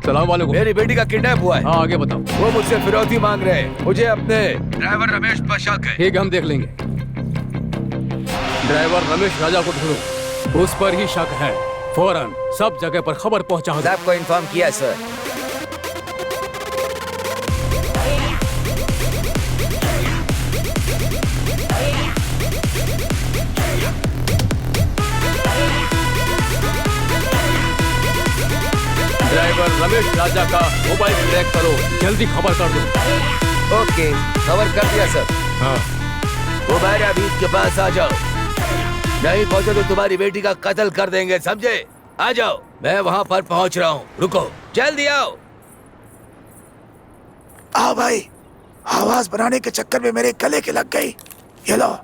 सलाम वालेकुम। मेरी बेटी का किडनैप हुआ है। हाँ आगे बताओ। वो मुझसे फिरौती मांग रहे हैं। मुझे अपने ड्राइवर रमेश पर शक है। ठीक है, हम देख लेंगे। ड्राइवर रमेश राजा को ढूंढो, उस पर ही शक है। फौरन सब जगह पर खबर पहुंचाओ। साहब को इन्फॉर्म किया सर। ड्राइवर रमेश राजा का मोबाइल ट्रैक करो, जल्दी खबर कर दो। ओके, खबर कर दिया सर। हाँ। वो मेरे बीच के पास आ जाओ, नहीं पहुंचे तो तुम्हारी बेटी का कत्ल कर देंगे, समझे? आ जाओ, मैं वहाँ पर पहुँच रहा हूँ। रुको, जल्दी आओ। आओ भाई, आवाज बनाने के चक्कर में मेरे गले के लग गई। ये लो।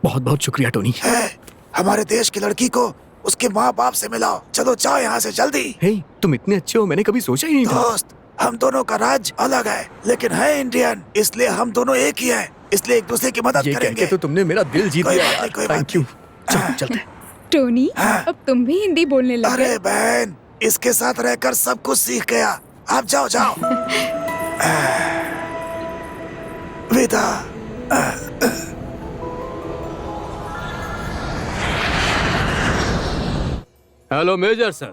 बहुत बहुत शुक्रिया टोनी। है, हमारे देश की लड़की को उसके माँ बाप से मिलाओ। चलो जाओ यहाँ से जल्दी। हे, तुम इतने अच्छे हो, मैंने कभी सोचा ही नहीं था। दोस्त, हम दोनों का राज्य अलग है, लेकिन है इंडियन, इसलिए हम दोनों एक ही हैं। इसलिए एक दूसरे की मदद ये करेंगे। कहके तो तुमने मेरा दिल जीत कोई लिया बात यार। नहीं, कोई बात थैंक यू। चलो चलते। टोनी, अब तुम भी हिंदी बोलने लगे। अरे बहन, इसके साथ रहकर सब कुछ सीख गया। आप जाओ जाओ। विदा। Hello major sir,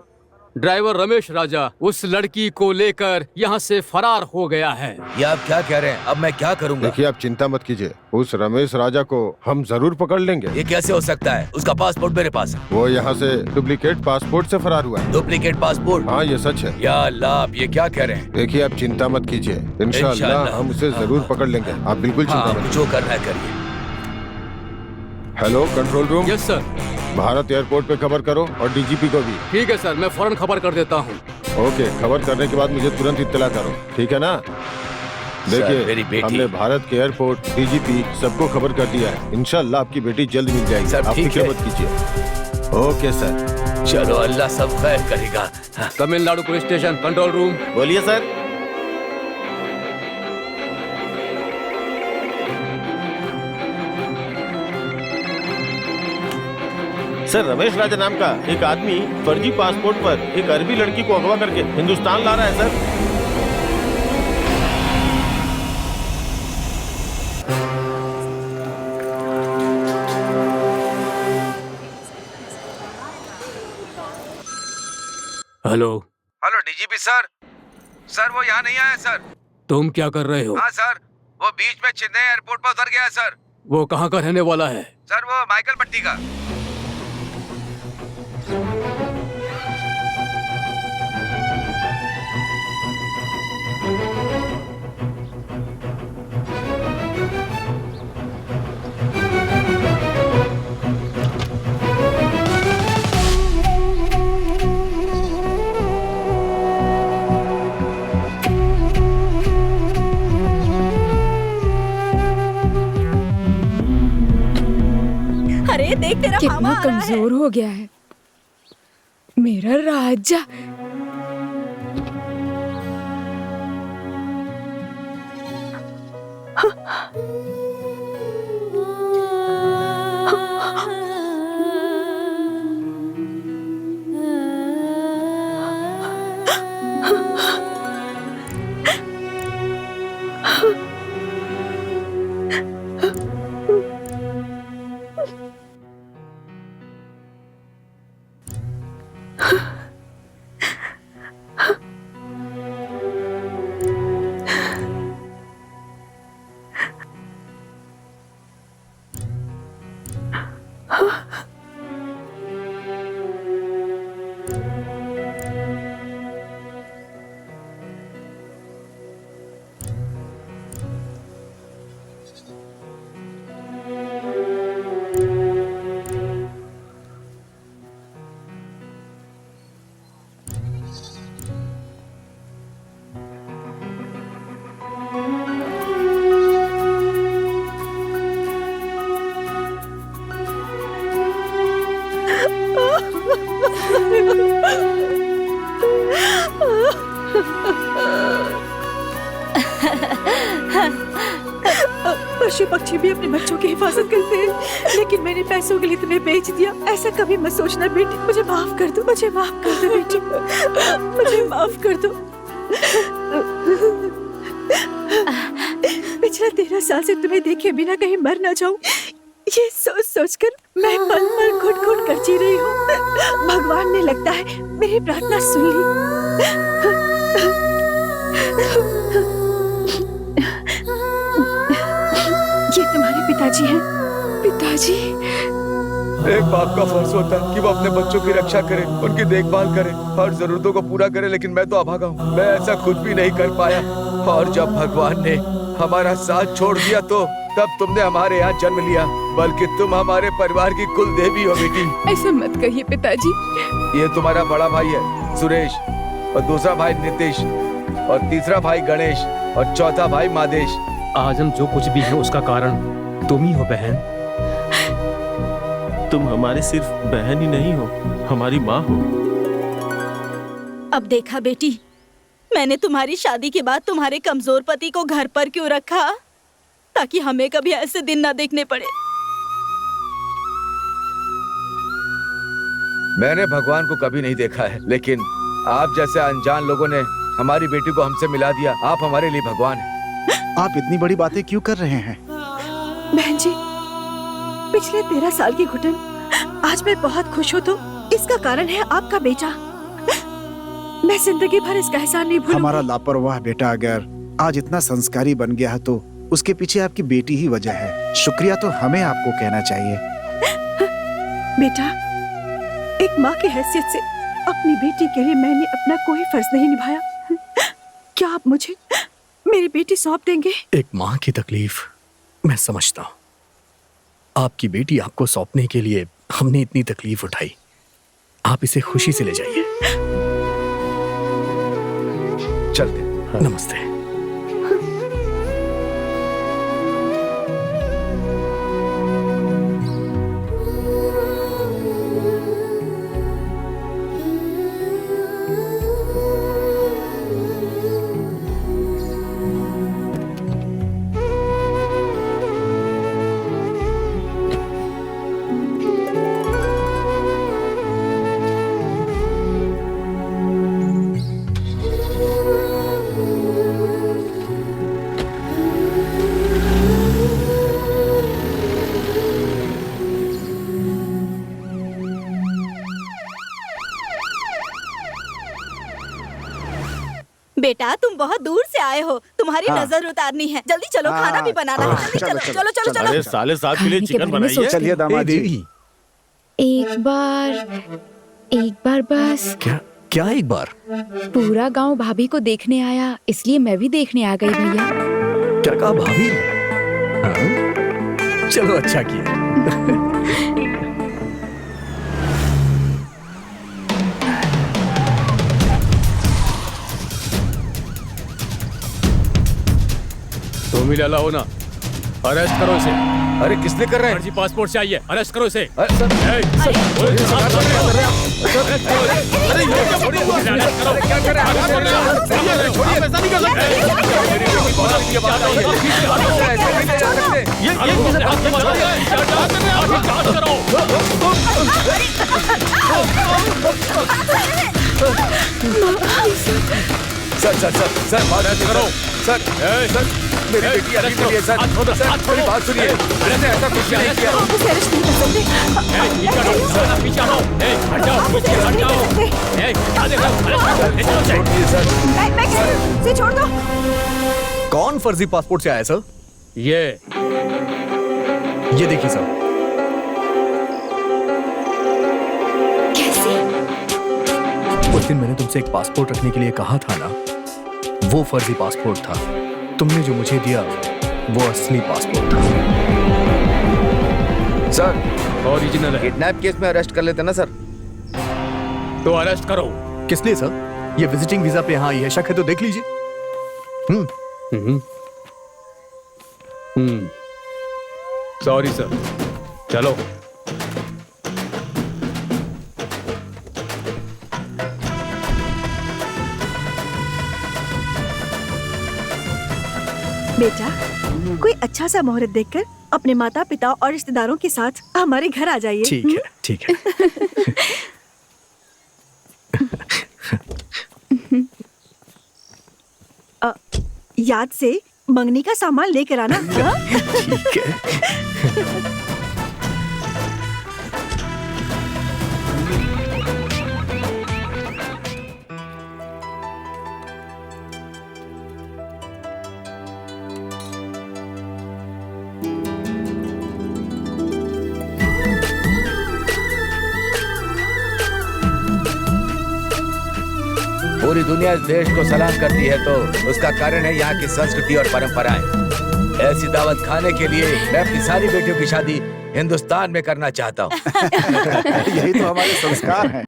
driver Ramesh Raja उस लड़की को लेकर यहाँ से फरार हो गया है। ये आप क्या कह रहे हैं? अब मैं क्या करूँगा? देखिए, आप चिंता मत कीजिए, उस रमेश राजा को हम जरूर पकड़ लेंगे। ये कैसे हो सकता है? उसका पासपोर्ट मेरे पास है। वो यहाँ से डुप्लीकेट पासपोर्ट से फरार हुआ है। Duplicate passport? हाँ, ये सच है। या अल्लाह, आप ये क्या कह रहे हैं? देखिए, आप चिंता मत कीजिए, इंशाअल्लाह इंशाअल्लाह। हम उसे जरूर हाँ, पकड़ लेंगे। आप बिल्कुल चिंता हाँ, मत जो करना है करिए। Hello control room. Yes sir. Bharat airport पे खबर करो और डीजीपी को भी। ठीक है सर, मैं फौरन खबर कर देता हूँ। ओके, खबर करने के बाद मुझे तुरंत इत्तला करो, ठीक है ना? मेरी देखिए, बेटी। हमने भारत के एयरपोर्ट, डीजीपी सबको खबर कर दिया है। इंशाअल्लाह आपकी बेटी जल्द मिल जाएगी। सर, आप ठीक फिक्र है। मत कीजिए। Okay sir. चलो, अल्लाह सब खैर करेगा। हाँ। Tamil Nadu police station control room. बोलिए सर। सर, रमेश राजा नाम का एक आदमी फर्जी पासपोर्ट पर एक अरबी लड़की को अगवा करके हिंदुस्तान ला रहा है sir. Hello. Hello DGP sir. Sir, वो यहाँ नहीं आया सर। तुम क्या कर रहे हो? हाँ सर, वो बीच में चेन्नई एयरपोर्ट पर उतर गया है सर। वो कहाँ का रहने वाला है? सर, वो माइकल पट्टी का। अरे देख, तेरा कितना मामा आ रहा है। कमजोर हो गया है मेरा राजा। पशु पक्षी भी अपने बच्चों की हिफाजत करते हैं, लेकिन मैंने पैसों के लिए तुम्हें बेच दिया। ऐसा कभी मत सोचना बेटी। मुझे माफ कर दो, मुझे माफ कर दो बेटी, मुझे माफ कर दो। पिछले 13 साल से तुम्हें देखे बिना कहीं मर ना जाऊं, ये सोच सोच कर मैं पल पल घुट घुट कर जी रही हूँ। भगवान ने लगता है मेरी प्रार्थना सुन ली। ये तुम्हारे पिताजी हैं। पिताजी, एक बाप का फर्ज होता है कि वो अपने बच्चों की रक्षा करे, उनकी देखभाल करे, हर जरूरतों को पूरा करे, लेकिन मैं तो अभागा हूँ। मैं ऐसा कुछ भी नहीं कर पाया। और जब भगवान ने हमारा साथ छोड़ दिया तो तब तुमने हमारे यहाँ जन्म लिया, बल्कि तुम हमारे परिवार की कुल देवी हो बेटी। ऐसा मत कहिए पिताजी। ये तुम्हारा बड़ा भाई है सुरेश, और दूसरा भाई नीतीश, और तीसरा भाई गणेश, और चौथा भाई मादेश। आज हम जो कुछ भी हैं उसका कारण तुम ही हो बहन। तुम हमारे सिर्फ बहन ही नहीं हो, हमारी माँ हो। अब देखा बेटी, मैंने तुम्हारी शादी के बाद तुम्हारे कमजोर पति को घर पर क्यों रखा, ताकि हमें कभी ऐसे दिन ना देखने पड़े। मैंने भगवान को कभी नहीं देखा है, लेकिन आप जैसे अनजान लोगों ने हमारी बेटी को हमसे मिला दिया। आप हमारे लिए भगवान हैं। आप इतनी बड़ी बातें क्यों कर रहे हैं? बहन जी, पिछले 13 साल की घुटन, आज मैं बहुत खुश हूँ तो इसका कारण है आपका बेटा। मैं जिंदगी भर इसका एहसान नहीं भूलूंगी। हमारा लापरवाह बेटा अगर आज इतना संस्कारी बन गया है तो उसके पीछे आपकी बेटी ही वजह है। शुक्रिया तो हमें आपको कहना चाहिए। बेटा, एक माँ की हैसियत से अपनी बेटी के लिए मैंने अपना कोई फर्ज नहीं निभाया। क्या आप मुझे मेरी बेटी सौंप देंगे? एक माँ की तकलीफ मैं समझता हूँ। आपकी बेटी आपको सौंपने के लिए हमने इतनी तकलीफ उठाई। आप इसे खुशी से ले जाइए। चलते। नमस्ते। बेटा, तुम बहुत दूर से आए हो, तुम्हारी नजर उतारनी है। जल्दी चलो, खाना भी बनाना है। जल्दी चलो, चलो चलो चलो। अरे साले साहब के लिए चिकन बनाइए। चलिए दामाद जी। एक बार बस। क्या क्या एक बार? पूरा गांव भाभी को देखने आया, इसलिए मैं भी देखने आ गई भैया। क्या कहा भाभी? हाँ? चलो अच्छा किया। तुम ही लाला हो ना, अरेस्ट करो इसे। अरे किसने कर रहे हैं? फर्जी पासपोर्ट चाहिए, अरेस्ट करो इसे। सर सर सर सर बात करो। सर सर मेरी बेटी अभी के लिए सर मेरी बात सुनिए। मैंने ऐसा कुछ नहीं किया। आप उसे अरेस्ट नहीं कर सकते। छोड़ दो। कौन फर्जी पासपोर्ट से आया सर? ये देखिए सर। कैसे? उस दिन मैंने तुमसे एक पासपोर्ट रखने के लिए कहा था ना, वो फर्जी पासपोर्ट था। तुमने जो मुझे दिया वो असली पासपोर्ट था। सर ओरिजिनल है। किडनैप केस में अरेस्ट कर लेते ना सर। तो अरेस्ट करो। किस लिए सर? ये विजिटिंग वीजा पे यहाँ आई है, शक है तो देख लीजिए। सॉरी सर, चलो। बेटा, कोई अच्छा सा मुहूर्त देखकर अपने माता पिता और रिश्तेदारों के साथ हमारे घर आ जाइए। ठीक है, ठीक है। याद से मंगनी का सामान लेकर आना। हाँ? ठीक है। पूरी दुनिया इस देश को सलाम करती है तो उसका कारण है यहाँ की संस्कृति और परंपराएं। ऐसी दावत खाने के लिए मैं अपनी सारी बेटियों की शादी हिंदुस्तान में करना चाहता हूँ। यही तो हमारे संस्कार हैं।